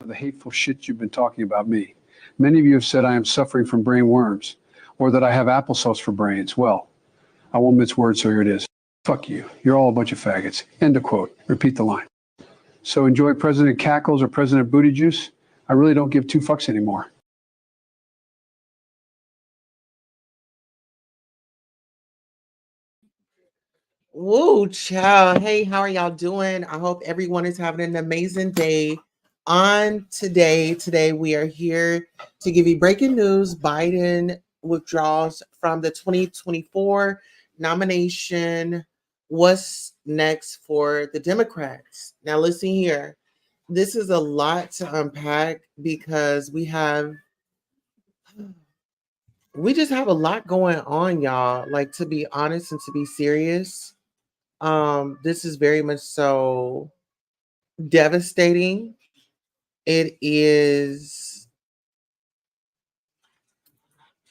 The hateful shit you've been talking about me. Many of you have said I am suffering from brain worms or that I have applesauce for brains. Well, I won't mince words, so here it is. Fuck you. You're all a bunch of faggots. End of quote. Repeat the line. So enjoy President Cackles or President Booty Juice. I really don't give two fucks anymore. Woo, child. Hey, how are y'all doing? I hope everyone is having an amazing day. On today we are here to give you breaking news. Biden withdraws from the 2024 nomination. What's next for the Democrats? Now, listen here. This is a lot to unpack because we just have a lot going on, y'all. Like, to be honest and to be serious, this is very much so devastating. It's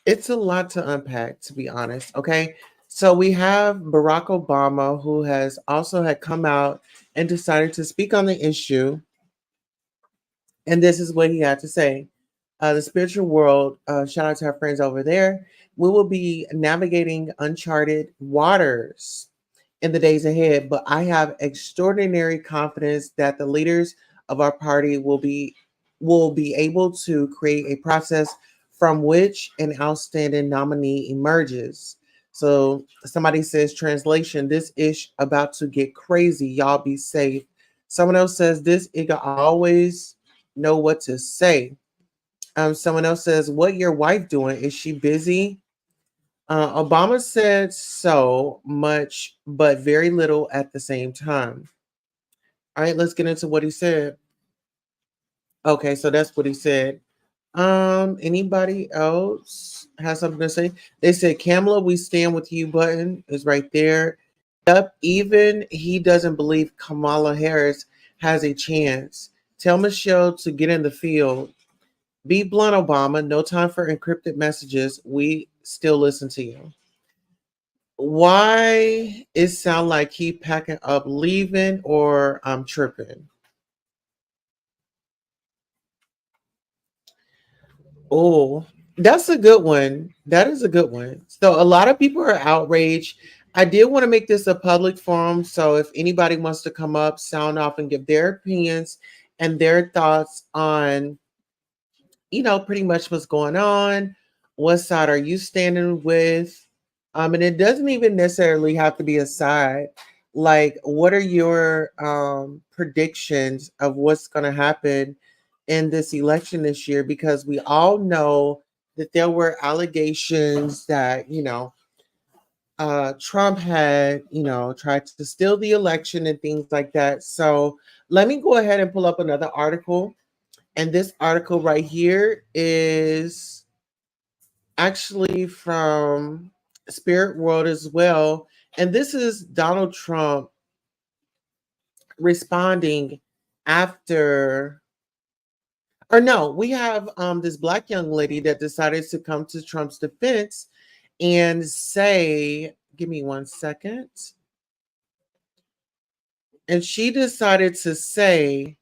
a lot to unpack, to be honest. Okay. So we have Barack Obama, who has also had come out and decided to speak on the issue. And this is what he had to say. The spiritual world, shout out to our friends over there. We will be navigating uncharted waters in the days ahead, but I have extraordinary confidence that the leaders of our party will be able to create a process from which an outstanding nominee emerges. So somebody says, translation, this ish about to get crazy. Y'all be safe. Someone else says, this nigga always know what to say. Someone else says, what your wife doing? Is she busy? Obama said so much, but very little at the same time. All right, let's get into what he said. Okay, so that's what he said. Anybody else has something to say? They said, Kamala, we stand with you button is right there. Yep, even he doesn't believe Kamala Harris has a chance. Tell Michelle to get in the field. Be blunt, Obama. No time for encrypted messages. We still listen to you. Why it sound like he packing up leaving, or I'm tripping? Oh, That's a good one. That is a good one. So a lot of people are outraged. I did want to make this a public forum. So if anybody wants to come up, sound off, and give their opinions and their thoughts on, pretty much what's going on, what side are you standing with? And it doesn't even necessarily have to be a side. Like, what are your predictions of what's going to happen in this election this year? Because we all know that there were allegations that, Trump had, tried to steal the election and things like that. So let me go ahead and pull up another article. And this article right here is actually from Spirit World as well. And this is Donald Trump responding after, or no, we have this Black young lady that decided to come to Trump's defense and say, give me 1 second. And she decided to say,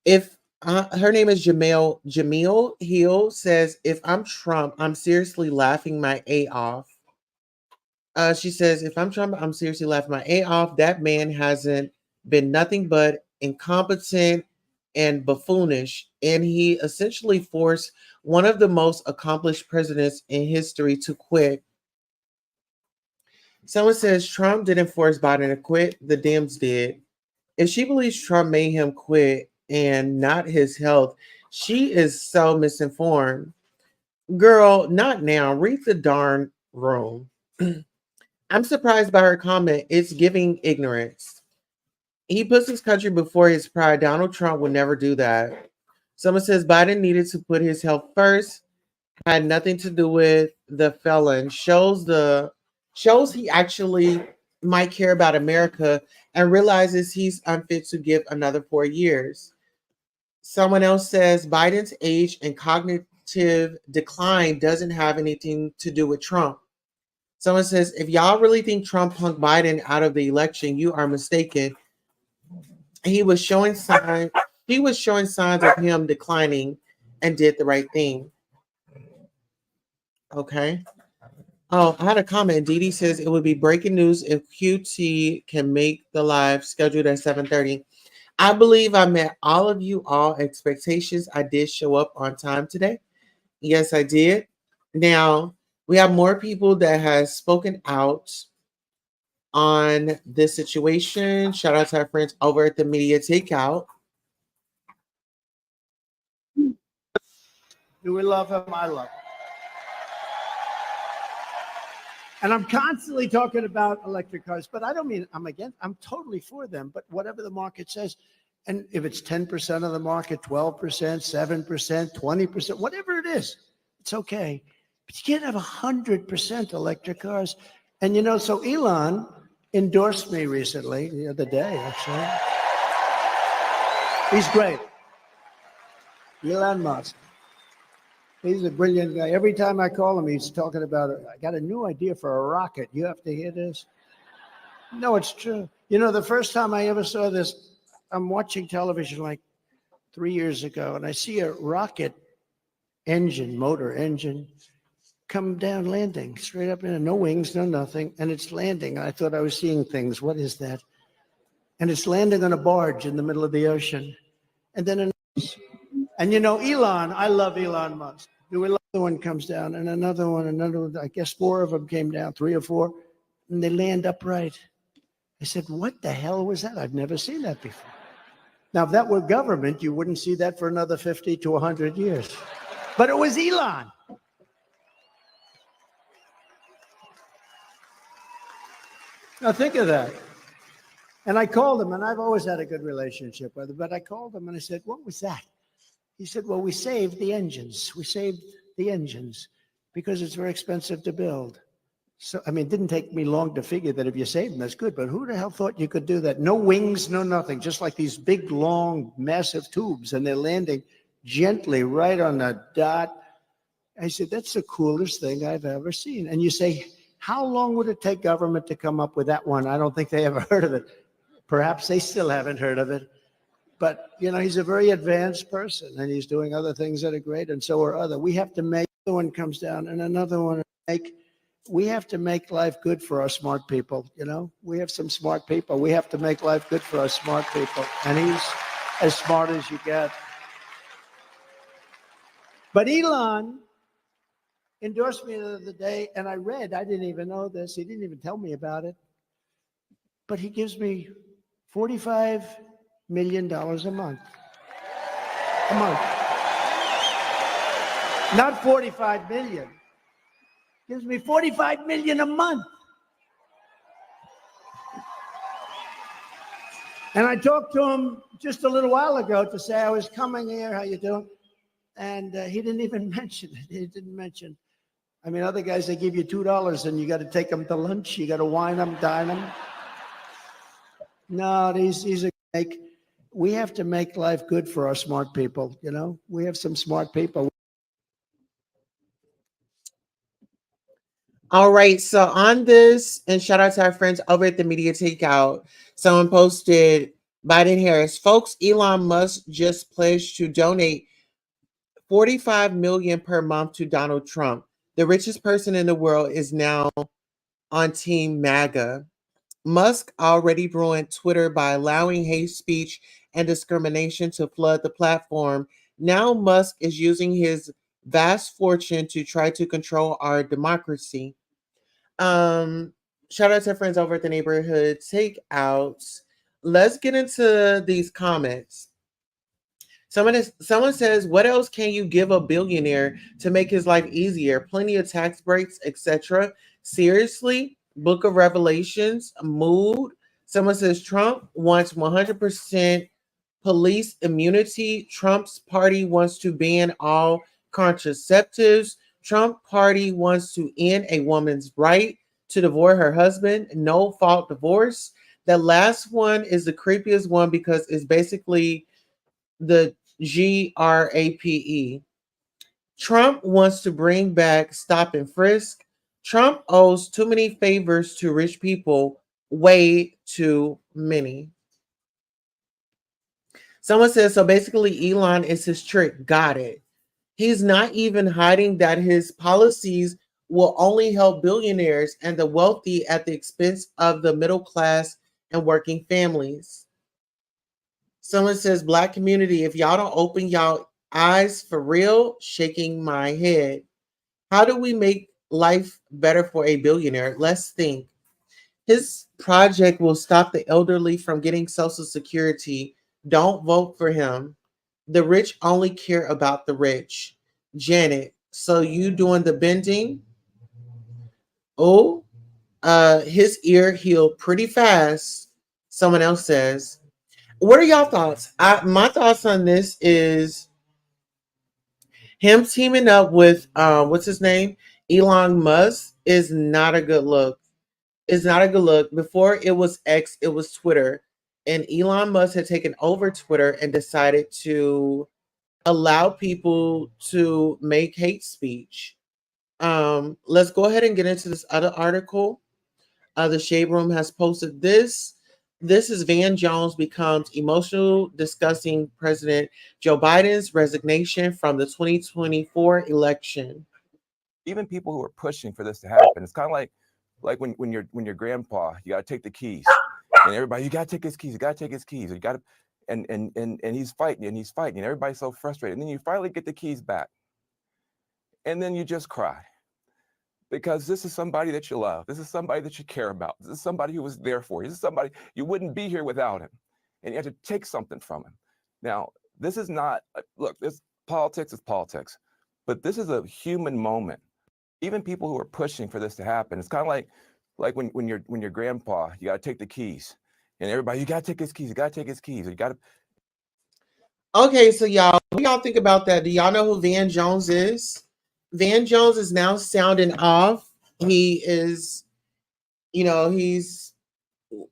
if her name is Jamil Hill, says, if I'm Trump, I'm seriously laughing my A off. She says, if I'm Trump, I'm seriously laughing my A off. That man hasn't been nothing but incompetent and buffoonish. And he essentially forced one of the most accomplished presidents in history to quit. Someone says Trump didn't force Biden to quit, the Dems did. If she believes Trump made him quit and not his health, she is so misinformed. Girl, not now. Read the darn room. I'm surprised by her comment. It's giving ignorance. He puts his country before his pride. Donald Trump would never do that. Someone says Biden needed to put his health first, had nothing to do with the felon. Shows he actually might care about America and realizes he's unfit to give another 4 years. Someone else says Biden's age and cognitive decline doesn't have anything to do with Trump. Someone says, if y'all really think Trump punked Biden out of the election, you are mistaken. He was showing signs of him declining and did the right thing. Okay. Oh, I had a comment. Dee Dee says it would be breaking news if QT can make the live scheduled at 7:30. I believe I met all of you all expectations. I did show up on time today. Yes, I did. Now, we have more people that has spoken out on this situation. Shout out to our friends over at the Media Takeout. Do we love him? I love him. And I'm constantly talking about electric cars, but I don't mean I'm totally for them, but whatever the market says, and if it's 10% of the market, 12%, 7%, 20%, whatever it is, it's okay. But you can't have 100% electric cars. And so Elon endorsed me recently, the other day, actually. He's great. Elon Musk. He's a brilliant guy. Every time I call him, he's talking about, I got a new idea for a rocket. You have to hear this. No, it's true. The first time I ever saw this, I'm watching television like 3 years ago, and I see a rocket motor engine, come down landing, straight up in, no wings, no nothing, and it's landing. I thought I was seeing things. What is that? And it's landing on a barge in the middle of the ocean. And then Elon, I love Elon Musk. Another one comes down, and another one. I guess 4 of them came down, 3 or 4, and they land upright. I said, what the hell was that? I've never seen that before. Now, if that were government, you wouldn't see that for another 50 to 100 years. But it was Elon. Now, think of that. And I called him, and I've always had a good relationship with him, but I called him, and I said, what was that? He said, well, we saved the engines. We saved the engines because it's very expensive to build. So, it didn't take me long to figure that if you save them, that's good. But who the hell thought you could do that? No wings, no nothing, just like these big, long, massive tubes, and they're landing gently right on the dot. I said, that's the coolest thing I've ever seen. And you say, how long would it take government to come up with that one? I don't think they ever heard of it. Perhaps they still haven't heard of it. But, you know, he's a very advanced person and he's doing other things that are great. And so are other. We have to make, another one comes down and another one. We have to make life good for our smart people. You know, we have some smart people. We have to make life good for our smart people. And he's as smart as you get. But Elon endorsed me the other day, and I didn't even know this. He didn't even tell me about it. But he gives me $45 million a month. A month. Not 45 million. Gives me 45 million a month. And I talked to him just a little while ago to say I was coming here, how you doing? And he didn't even mention it. He didn't mention. I mean, other guys, they give you $2 and you got to take them to lunch. You got to wine them, dine them. No, he's a make. We have to make life good for our smart people. You know, we have some smart people. All right. So on this, and shout out to our friends over at the Media Takeout. Someone posted Biden Harris. Folks, Elon Musk just pledged to donate $45 million per month to Donald Trump. The richest person in the world is now on Team MAGA. Musk already ruined Twitter by allowing hate speech and discrimination to flood the platform. Now Musk is using his vast fortune to try to control our democracy. Shout out to friends over at the Neighborhood Takeouts. Let's get into these comments. Someone says, what else can you give a billionaire to make his life easier? Plenty of tax breaks, etc. Seriously? Book of Revelations, mood. Someone says Trump wants 100% police immunity. Trump's party wants to ban all contraceptives. Trump party wants to end a woman's right to divorce her husband. No fault divorce. The last one is the creepiest one because it's basically the GRAPE. Trump wants to bring back stop and frisk. Trump owes too many favors to rich people, way too many. Someone says, so basically Elon is his trick. Got it. He's not even hiding that his policies will only help billionaires and the wealthy at the expense of the middle class and working families. Someone says, Black community, if y'all don't open y'all eyes for real, shaking my head. How do we make life better for a billionaire? Let's think. His project will stop the elderly from getting Social Security. Don't vote for him. The rich only care about the rich. Janet, so you doing the bending? Oh, his ear healed pretty fast. Someone else says. What are y'all thoughts? My thoughts on this is him teaming up with what's his name? Elon Musk is not a good look. It's not a good look. Before it was X, it was Twitter. And Elon Musk had taken over Twitter and decided to allow people to make hate speech. Let's go ahead and get into this other article. The Shade Room has posted this. This is Van Jones becomes emotional discussing President Joe Biden's resignation from the 2024 election. Even people who are pushing for this to happen, it's kind of like when your grandpa, you got to take the keys, and everybody, you got to take his keys, you got to take his keys, you got to, and he's fighting and he's fighting, and everybody's so frustrated, and then you finally get the keys back, and then you just cry. Because this is somebody that you love. This is somebody that you care about. This is somebody who was there for you. This is somebody you wouldn't be here without him. And you have to take something from him. Now, this is not, look, this politics is politics, but this is a human moment. Even people who are pushing for this to happen, it's kind of like when your grandpa, you got to take the keys, and everybody, you got to take his keys, you got to take his keys, you got to. Okay, so y'all, what do y'all think about that? Do y'all know who Van Jones is? Van Jones is now sounding off. He is, he's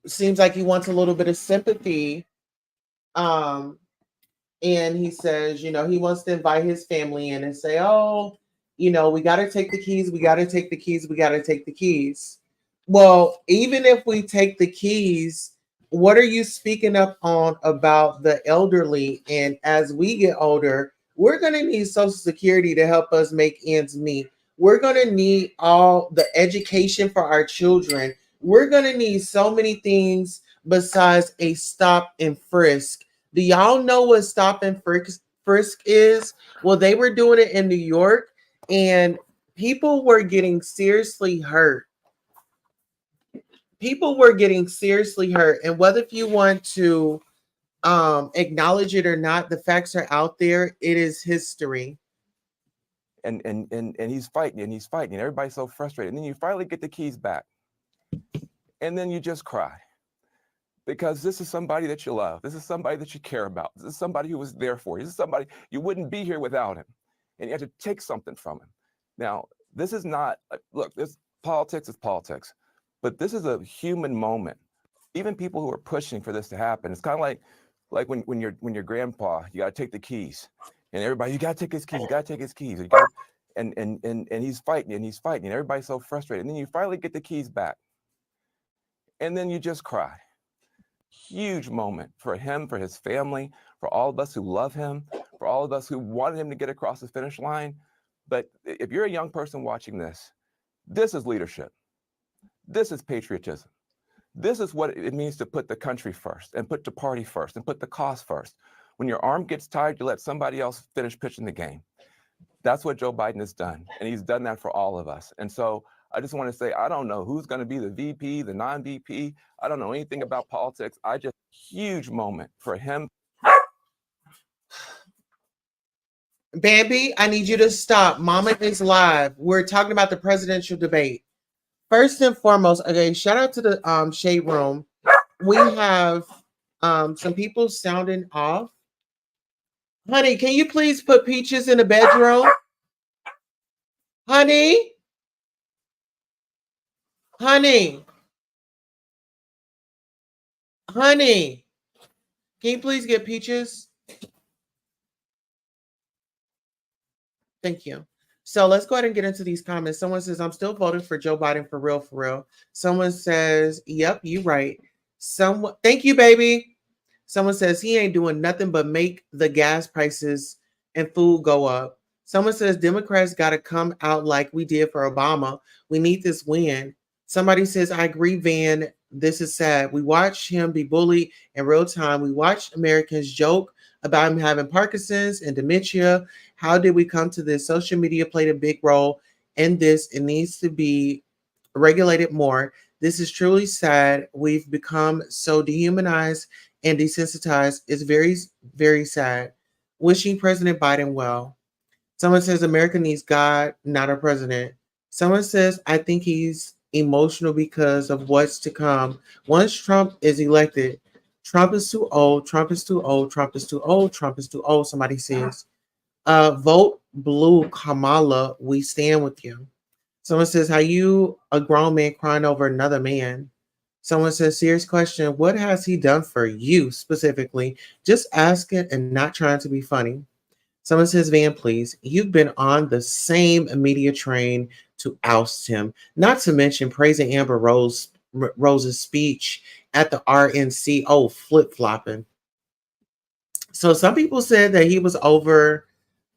seems like he wants a little bit of sympathy. And he says, he wants to invite his family in and say, oh, we got to take the keys. We got to take the keys. We got to take the keys. Well, even if we take the keys, What are you speaking up on about the elderly? And as we get older, we're going to need Social Security to help us make ends meet. We're going to need all the education for our children. We're going to need so many things besides a stop and frisk. Do y'all know what stop and frisk is? Well, they were doing it in New York, and people were getting seriously hurt. People were getting seriously hurt. And whether if you want to acknowledge it or not, the facts are out there. It is history. And he's fighting and he's fighting, and everybody's so frustrated. And then you finally get the keys back, and then you just cry, because this is somebody that you love. This is somebody that you care about. This is somebody who was there for you. This is somebody you wouldn't be here without him, and you have to take something from him. Now, this is not, look, this politics is politics, but this is a human moment. Even people who are pushing for this to happen, it's kind of like when your grandpa, you got to take the keys, and everybody, you got to take his keys, you got to take his keys, you got, and he's fighting and he's fighting, and everybody's so frustrated. And then you finally get the keys back, and then you just cry. Huge moment for him, for his family, for all of us who love him, for all of us who wanted him to get across the finish line. But if you're a young person watching this, this is leadership. This is patriotism. This is what it means to put the country first, and put the party first, and put the cause first. When your arm gets tired, you let somebody else finish pitching the game. That's what Joe Biden has done, and he's done that for all of us. And so I just want to say, I don't know who's going to be the VP, the non-VP. I don't know anything about politics. Huge moment for him. Bambi, I need you to stop. Mama is live. We're talking about the presidential debate. First and foremost, okay, shout out to the Shade Room. We have some people sounding off. Honey, can you please put Peaches in the bedroom? Honey? Honey? Honey? Can you please get Peaches? Thank you. So let's go ahead and get into these comments. Someone says, I'm still voting for Joe Biden for real, for real. Someone says, yep, you right. Thank you, baby. Someone says he ain't doing nothing but make the gas prices and food go up. Someone says Democrats got to come out like we did for Obama. We need this win. Somebody says, I agree, Van. This is sad. We watch him be bullied in real time. We watch Americans joke about him having Parkinson's and dementia. How did we come to this? Social media played a big role in this. It needs to be regulated more. This is truly sad. We've become so dehumanized and desensitized. It's very, very sad. Wishing President Biden well. Someone says America needs God, not a president. Someone says, I think he's emotional because of what's to come. Once Trump is elected, Trump is too old. Trump is too old. Trump is too old. Trump is too old. Somebody says, vote blue, Kamala. We stand with you. Someone says, how you a grown man crying over another man? Someone says, serious question. What has he done for you specifically? Just ask it and not trying to be funny. Someone says, Van, please. You've been on the same media train to oust him. Not to mention praising Amber Rose's speech at the RNC. Oh, flip-flopping. So some people said that he was over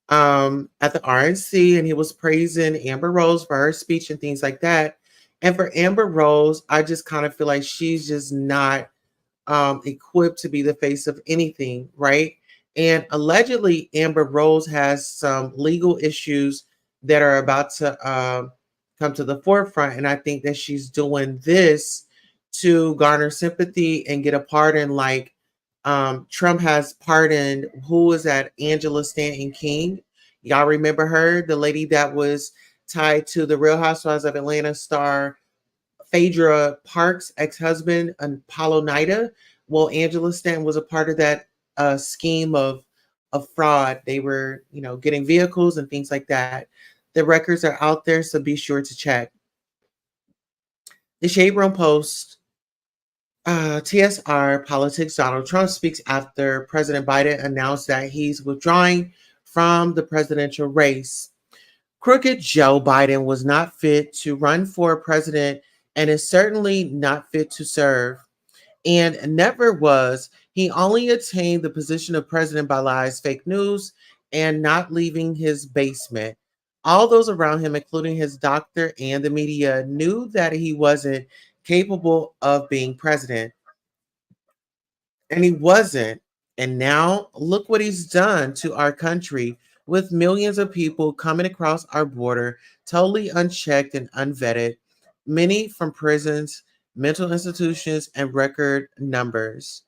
at the RNC and he was praising Amber Rose for her speech and things like that. And for Amber Rose, I just kind of feel like she's just not equipped to be the face of anything, right? And allegedly, Amber Rose has some legal issues that are about to come to the forefront. And I think that she's doing this to garner sympathy and get a pardon, like Trump has pardoned, who was that? Angela Stanton King. Y'all remember her, the lady that was tied to the Real Housewives of Atlanta star Phaedra Parks' ex-husband, Apollo Nida. Well, Angela Stanton was a part of that scheme of fraud. They were, getting vehicles and things like that. The records are out there, so be sure to check. The Shade Room Post, TSR Politics, Donald Trump speaks after President Biden announced that he's withdrawing from the presidential race. Crooked Joe Biden was not fit to run for president and is certainly not fit to serve. and never was. He only attained the position of president by lies, fake news, and not leaving his basement. All those around him, including his doctor and the media, knew that he wasn't capable of being president. And he wasn't. And now look what he's done to our country with millions of people coming across our border totally unchecked and unvetted, many from prisons, mental institutions, and record numbers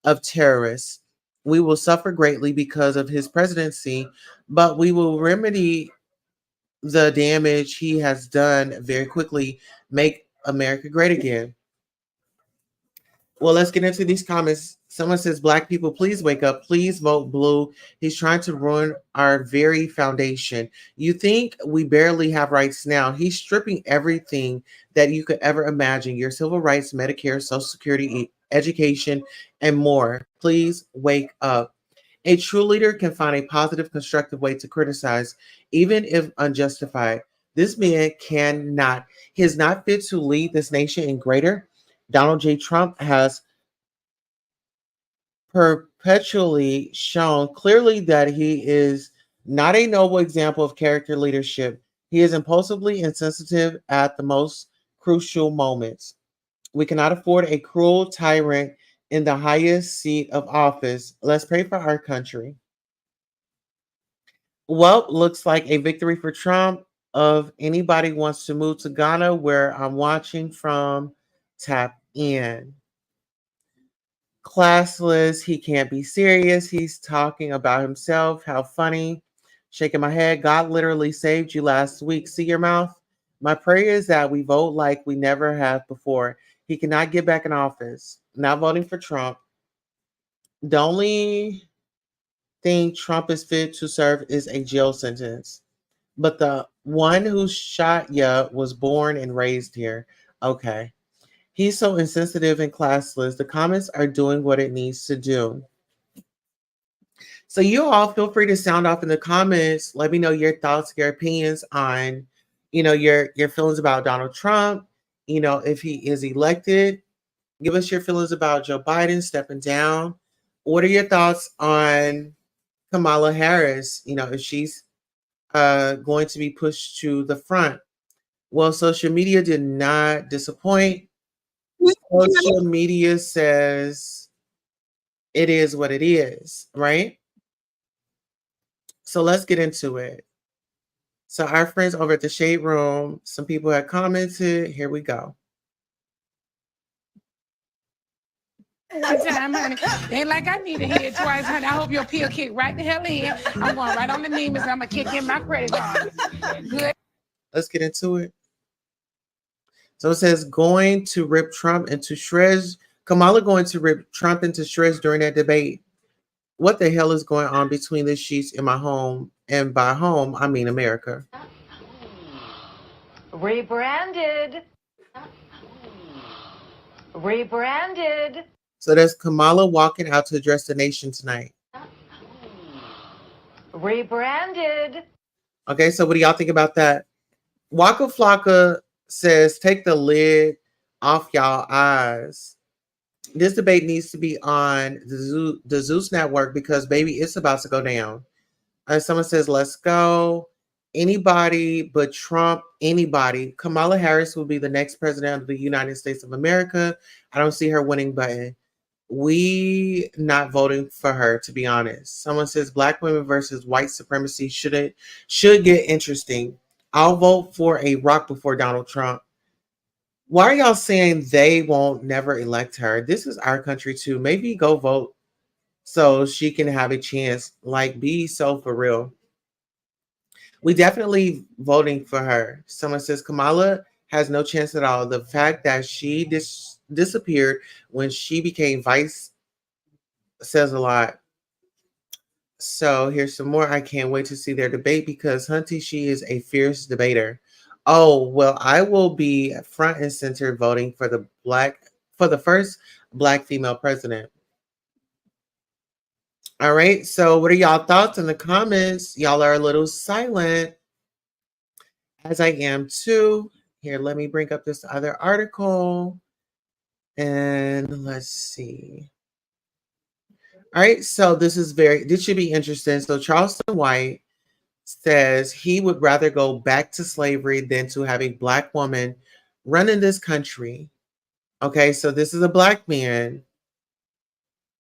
of terrorists. We will suffer greatly because of his presidency, but we will remedy the damage he has done very quickly, make America great again. Well, let's get into these comments. Someone says, Black people, please wake up. Please vote blue. He's trying to ruin our very foundation. You think we barely have rights now? He's stripping everything that you could ever imagine, your civil rights, Medicare, Social Security, education, and more. Please wake up. A true leader can find a positive, constructive way to criticize, even if unjustified. This man cannot. He is not fit to lead this nation in greater. Donald J. Trump has perpetually shown clearly that he is not a noble example of character leadership. He is impulsively insensitive at the most crucial moments. We cannot afford a cruel tyrant in the highest seat of office. Let's pray for our country. Well, looks like a victory for Trump. Of anybody wants to move to Ghana, where I'm watching from, tap in. Classless, he can't be serious. He's talking about himself. How funny. Shaking my head. God literally saved you last week. See your mouth? My prayer is that we vote like we never have before. He cannot get back in office. Not voting for Trump. The only thing Trump is fit to serve is a jail sentence. But the one who shot ya was born and raised here. Okay. He's so insensitive and classless. The comments are doing what it needs to do. So you all feel free to sound off in the comments. Let me know your thoughts, your opinions on, your feelings about Donald Trump. If he is elected, give us your feelings about Joe Biden stepping down. What are your thoughts on Kamala Harris? If she's going to be pushed to the front. Well, social media did not disappoint. Social media says it is what it is, right? So let's get into it. So our friends over at the Shade Room, some people have commented. Here we go. One time, honey. Ain't like I need to hear it twice, honey. I hope your pill kick right the hell in. I'm going right on the knees. I'm going to kick in my credit card. Good. Let's get into it. So it says going to rip Trump into shreds. Kamala going to rip Trump into shreds during that debate. What the hell is going on between the sheets in my home? And by home, I mean America. Rebranded. Rebranded. So there's Kamala walking out to address the nation tonight. Rebranded. Okay, so what do y'all think about that? Waka Flocka says, take the lid off y'all eyes. This debate needs to be on the Zeus network because, baby, it's about to go down. Someone says, let's go. Anybody but Trump, anybody. Kamala Harris will be the next president of the United States of America. I don't see her winning button. We not voting for her, to be honest. Someone says Black women versus white supremacy should get interesting. I'll vote for a rock before Donald Trump. Why are y'all saying they won't never elect her? This is our country too. Maybe go vote so she can have a chance. Like, be so for real. We definitely voting for her. Someone says Kamala has no chance at all. The fact that she disappeared when she became vice says a lot. So here's some more. I can't wait to see their debate because Hunty, she is a fierce debater. Oh, well, I will be front and center voting for the first Black female president. All right. So what are y'all thoughts in the comments? Y'all are a little silent, as I am too. Here, let me bring up this other article. And let's see. All right, so this should be interesting. So Charleston White says he would rather go back to slavery than to have a black woman running this country. Okay, so this is a black man,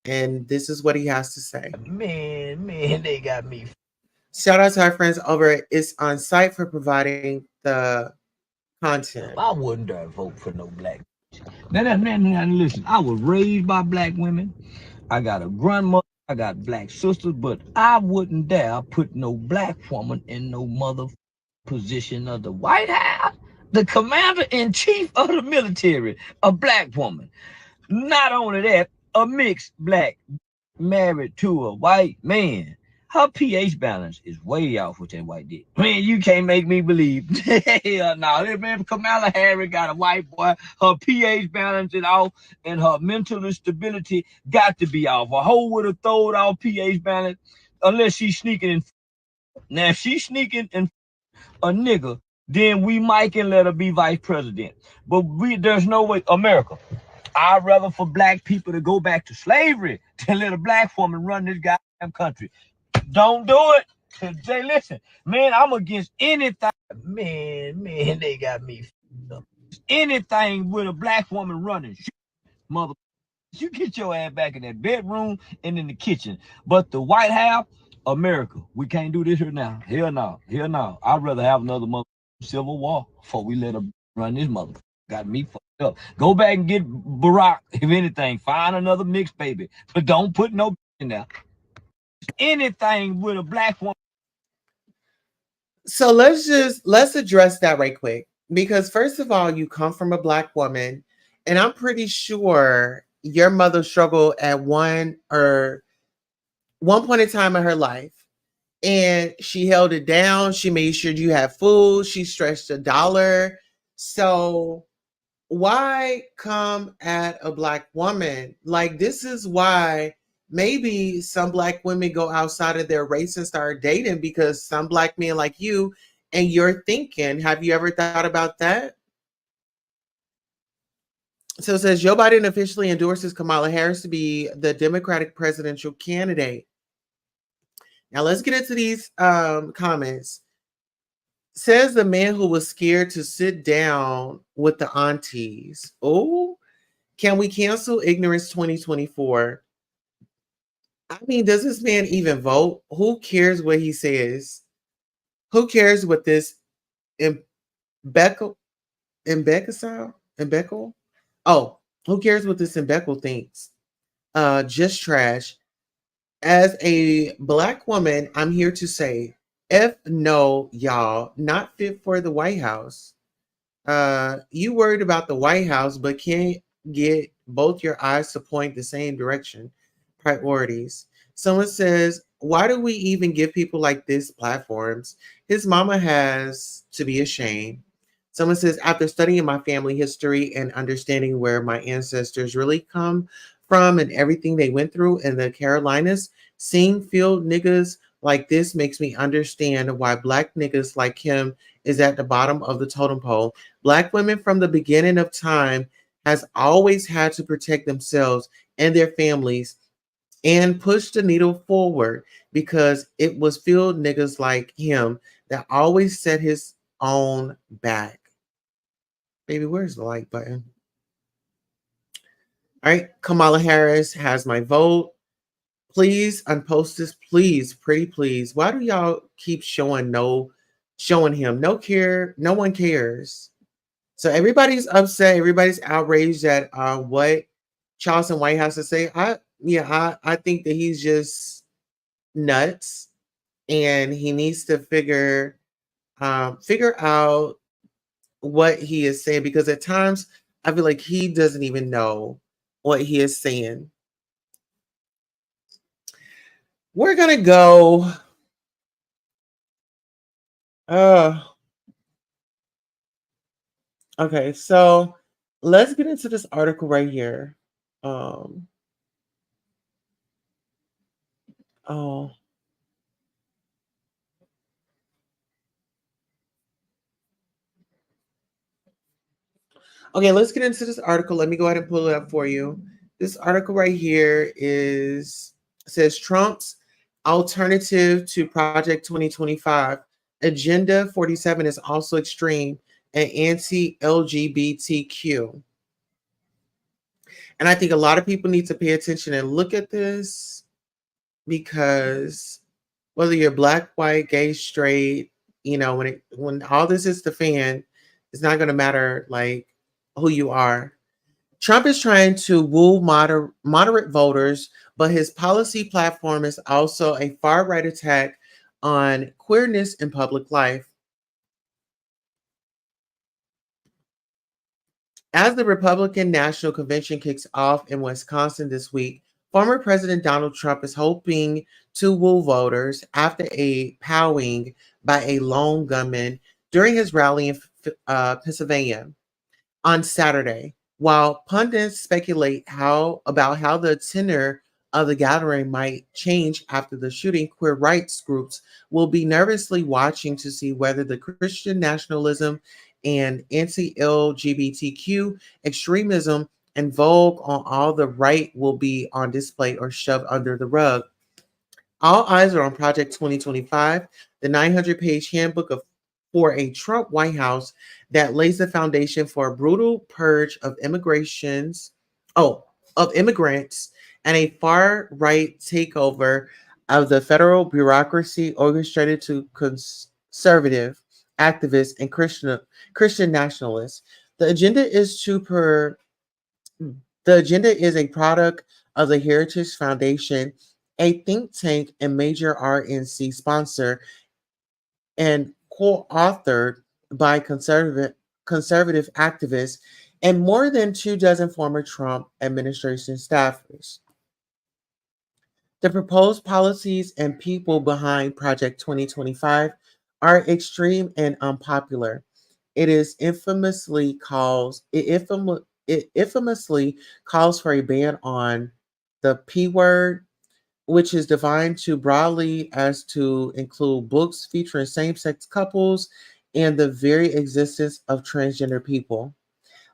and this is what he has to say. Man, they got me. Shout out to our friends over at It's On Site for providing the content. I wouldn't dare vote for no black. Now, listen, I was raised by black women. I got a grandmother, I got black sisters, but I wouldn't dare put no black woman in no mother position of the White House. The commander-in-chief of the military, a black woman. Not only that, a mixed black married to a white man. Her pH balance is way off with that white dick. Man, you can't make me believe. Hell no. Man, Kamala Harris got a white boy. Her pH balance is off, and her mental stability got to be off. A hoe would have thrown off pH balance unless she's sneaking in. Now, if she's sneaking in a nigga, then we might can let her be vice president. But there's no way. America, I'd rather for black people to go back to slavery than let a black woman run this goddamn country. Don't do it. Say, listen, man, I'm against anything. Man, they got me up. Anything with a black woman running. Mother, you get your ass back in that bedroom and in the kitchen. But the White House, America, we can't do this here now. Hell no. Hell no. I'd rather have another civil war before we let her run this mother. Got me fucked up. Go back and get Barack, if anything. Find another mixed baby. But don't put no in there. Anything with a black woman. So let's address that right quick. Because first of all, you come from a black woman, and I'm pretty sure your mother struggled at one point in time in her life. And she held it down. She made sure you had food. She stretched $1. So why come at a black woman? Like, this is why maybe some black women go outside of their race and start dating, because some black men like you and you're thinking, have you ever thought about that? So it says Joe Biden officially endorses Kamala Harris to be the Democratic presidential candidate. Now let's get into these comments. Says the man who was scared to sit down with the aunties. Oh, can we cancel ignorance 2024? I mean, does this man even vote? Who cares what he says? Who cares what this Imbeckle? Oh, who cares what this Imbeckle thinks? Just trash. As a black woman, I'm here to say, F no, y'all, not fit for the White House. You worried about the White House, but can't get both your eyes to point the same direction. Priorities. Someone says, why do we even give people like this platforms? His mama has to be ashamed. Someone says, after studying my family history and understanding where my ancestors really come from and everything they went through in the Carolinas, seeing field niggas like this makes me understand why black niggas like him is at the bottom of the totem pole. Black women from the beginning of time has always had to protect themselves and their families and push the needle forward, because it was field niggas like him that always set his own back. Baby, where's the like button? All right, Kamala Harris has my vote. Please unpost this, please, pretty please. Why do y'all keep showing him no care? No one cares. So everybody's upset. Everybody's outraged at what Charleston White has to say. I think that he's just nuts, and he needs to figure out what he is saying, because at times I feel like he doesn't even know what he is saying. We're gonna go. Okay, so let's get into this article right here. Oh, Okay, let's get into this article. Let me go ahead and pull it up for you. This article right here says Trump's alternative to Project 2025. Agenda 47 is also extreme and anti-LGBTQ. And I think a lot of people need to pay attention and look at this, because whether you're black, white, gay, straight, when all this is the fan, it's not going to matter like who you are. Trump is trying to woo moderate voters, but his policy platform is also a far right attack on queerness in public life. As the Republican National Convention kicks off in Wisconsin this week, former President Donald Trump is hoping to woo voters after a powing by a lone gunman during his rally in Pennsylvania on Saturday. While pundits speculate about how the tenor of the gathering might change after the shooting, queer rights groups will be nervously watching to see whether the Christian nationalism and anti-LGBTQ extremism in vogue on all the right will be on display or shoved under the rug. All eyes are on Project 2025, the 900-page handbook for a Trump White House that lays the foundation for a brutal purge of immigrants and a far-right takeover of the federal bureaucracy orchestrated to conservative activists and Christian nationalists. The agenda is a product of the Heritage Foundation, a think tank and major RNC sponsor, and co-authored by conservative activists and more than 24 former Trump administration staffers. The proposed policies and people behind Project 2025 are extreme and unpopular. It infamously calls for a ban on the P word, which is defined too broadly as to include books featuring same-sex couples and the very existence of transgender people.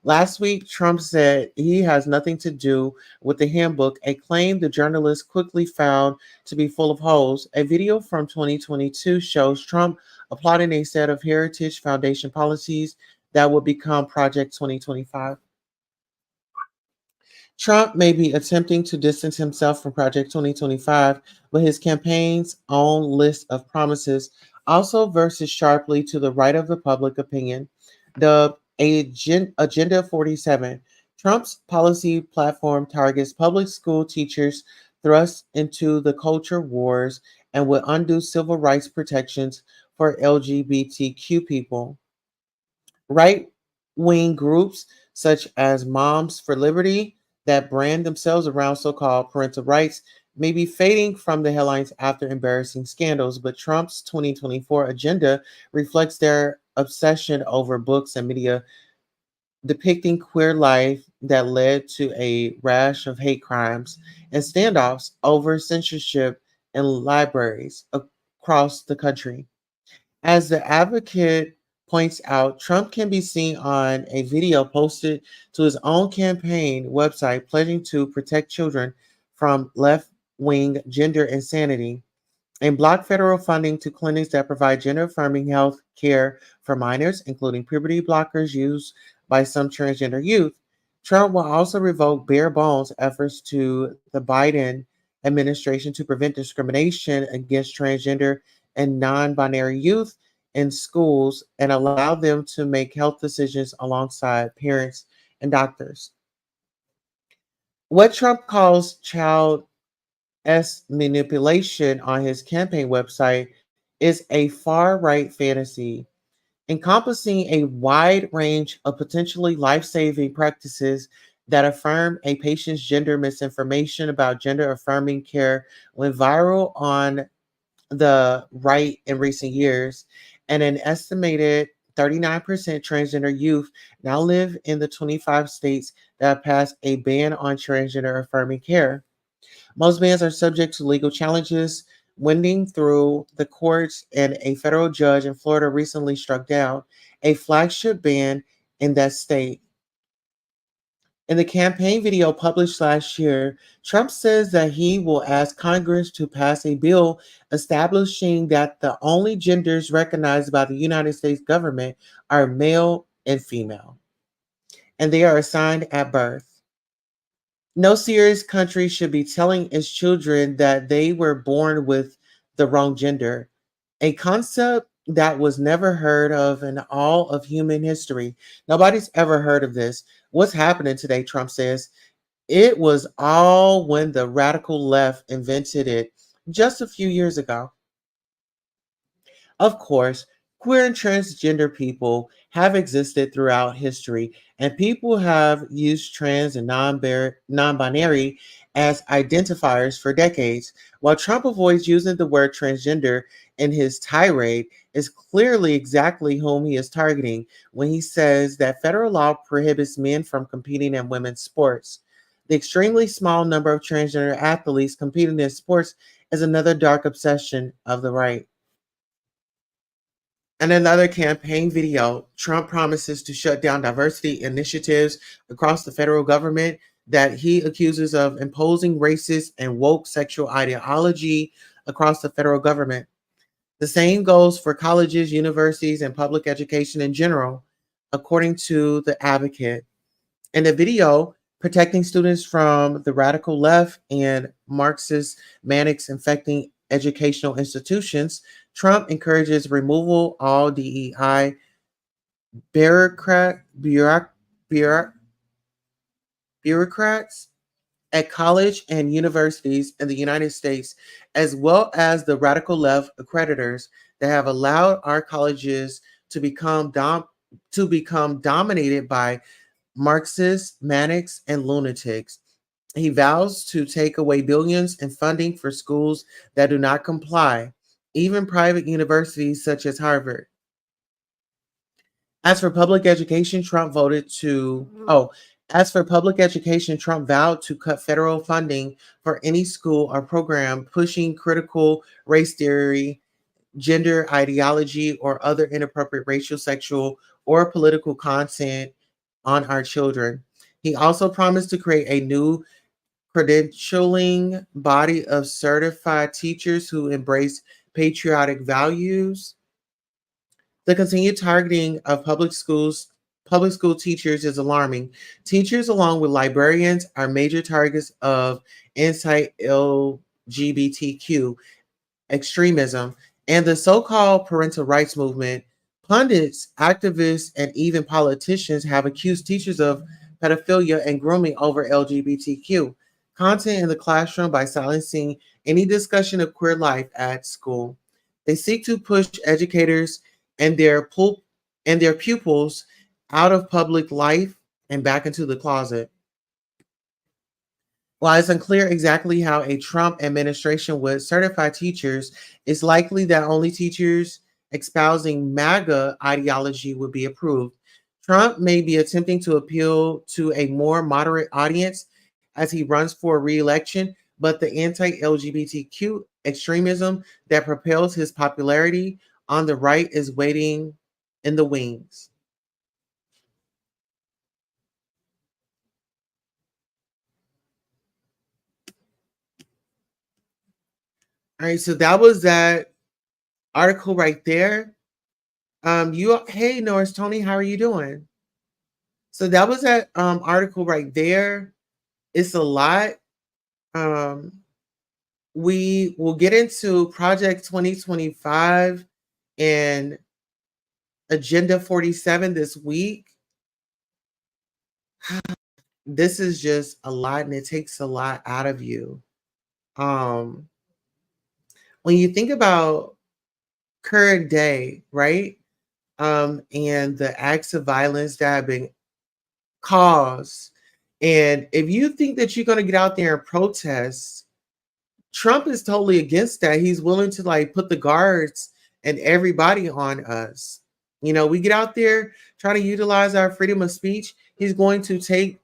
Last week, Trump said he has nothing to do with the handbook, a claim the journalist quickly found to be full of holes. A video from 2022 shows Trump applauding a set of Heritage Foundation policies that would become Project 2025. Trump may be attempting to distance himself from Project 2025, but his campaign's own list of promises also verses sharply to the right of the public opinion. The Agenda 47, Trump's policy platform targets public school teachers thrust into the culture wars and would undo civil rights protections for LGBTQ people. Right-wing groups such as Moms for Liberty that brand themselves around so-called parental rights may be fading from the headlines after embarrassing scandals, but Trump's 2024 agenda reflects their obsession over books and media depicting queer life that led to a rash of hate crimes and standoffs over censorship in libraries across the country. As the advocate points out, Trump can be seen on a video posted to his own campaign website pledging to protect children from left-wing gender insanity and block federal funding to clinics that provide gender-affirming health care for minors, including puberty blockers used by some transgender youth. Trump will also revoke bare bones efforts to the Biden administration to prevent discrimination against transgender and non-binary youth in schools and allow them to make health decisions alongside parents and doctors. What Trump calls child manipulation on his campaign website is a far-right fantasy encompassing a wide range of potentially life-saving practices that affirm a patient's gender. Misinformation about gender-affirming care went viral on the right in recent years, and an estimated 39% transgender youth now live in the 25 states that have passed a ban on transgender-affirming care. Most bans are subject to legal challenges, winding through the courts, and a federal judge in Florida recently struck down a flagship ban in that state. In the campaign video published last year, Trump says that he will ask Congress to pass a bill establishing that the only genders recognized by the United States government are male and female, and they are assigned at birth. No serious country should be telling its children that they were born with the wrong gender, a concept that was never heard of in all of human history. Nobody's ever heard of this. What's happening today, Trump says? It was all when the radical left invented it just a few years ago. Of course, queer and transgender people have existed throughout history, and people have used trans and non-binary as identifiers for decades. While Trump avoids using the word transgender in his tirade, is clearly exactly whom he is targeting when he says that federal law prohibits men from competing in women's sports. The extremely small number of transgender athletes competing in sports is another dark obsession of the right. In another campaign video, Trump promises to shut down diversity initiatives across the federal government that he accuses of imposing racist and woke sexual ideology across the federal government. The same goes for colleges, universities, and public education in general, according to the advocate. In the video, protecting students from the radical left and Marxist manics infecting educational institutions, Trump encourages removal all DEI bureaucrats at college and universities in the United States, as well as the radical left accreditors that have allowed our colleges to become dominated by Marxists, manics, and lunatics. He vows to take away billions in funding for schools that do not comply, even private universities such as Harvard. As for public education, Trump vowed to cut federal funding for any school or program pushing critical race theory, gender ideology, or other inappropriate racial, sexual, or political content on our children. He also promised to create a new credentialing body of certified teachers who embrace patriotic values. The continued targeting of public school teachers is alarming. Teachers, along with librarians, are major targets of anti-LGBTQ extremism and the so-called parental rights movement. Pundits, activists, and even politicians have accused teachers of pedophilia and grooming over LGBTQ content in the classroom by silencing any discussion of queer life at school. They seek to push educators and their pupils out of public life and back into the closet. While it's unclear exactly how a Trump administration would certify teachers, it's likely that only teachers espousing MAGA ideology would be approved. Trump may be attempting to appeal to a more moderate audience as he runs for re-election, but the anti-LGBTQ extremism that propels his popularity on the right is waiting in the wings. All right, so that was that article right there. Hey Norris Tony, how are you doing? So that was that article right there. It's a lot. We will get into Project 2025 and Agenda 47 this week. This is just a lot, and it takes a lot out of you. When you think about current day, right? And the acts of violence that have been caused. And if you think that you're going to get out there and protest, Trump is totally against that. He's willing to like put the guards and everybody on us. You know, we get out there trying to utilize our freedom of speech. He's going to take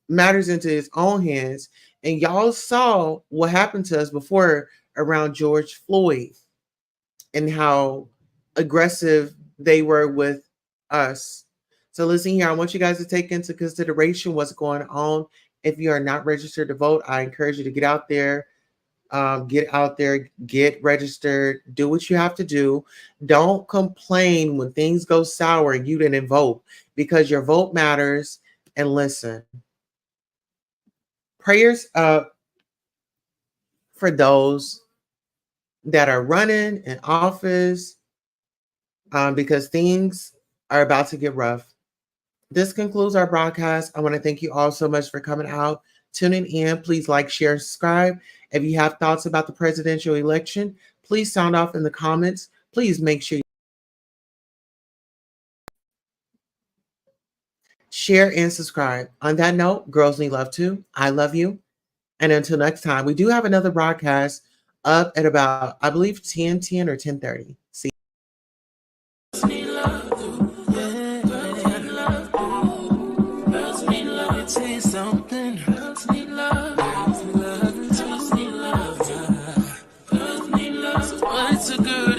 matters into his own hands. And y'all saw what happened to us before around George Floyd and how aggressive they were with us. So listen here, I want you guys to take into consideration what's going on. If you are not registered to vote, I encourage you to get out there, get registered, do what you have to do. Don't complain when things go sour and you didn't vote, because your vote matters. And listen, prayers up for those that are running in office, because things are about to get rough. This concludes our broadcast. I want to thank you all so much for coming out, tuning in. Please like, share, and subscribe. If you have thoughts about the presidential election, please sound off in the comments. Please make sure you share and subscribe. On that note, girls need love too. I love you. And until next time, we do have another broadcast up at about, I believe, 10:10 or 10:30. See you. It's a good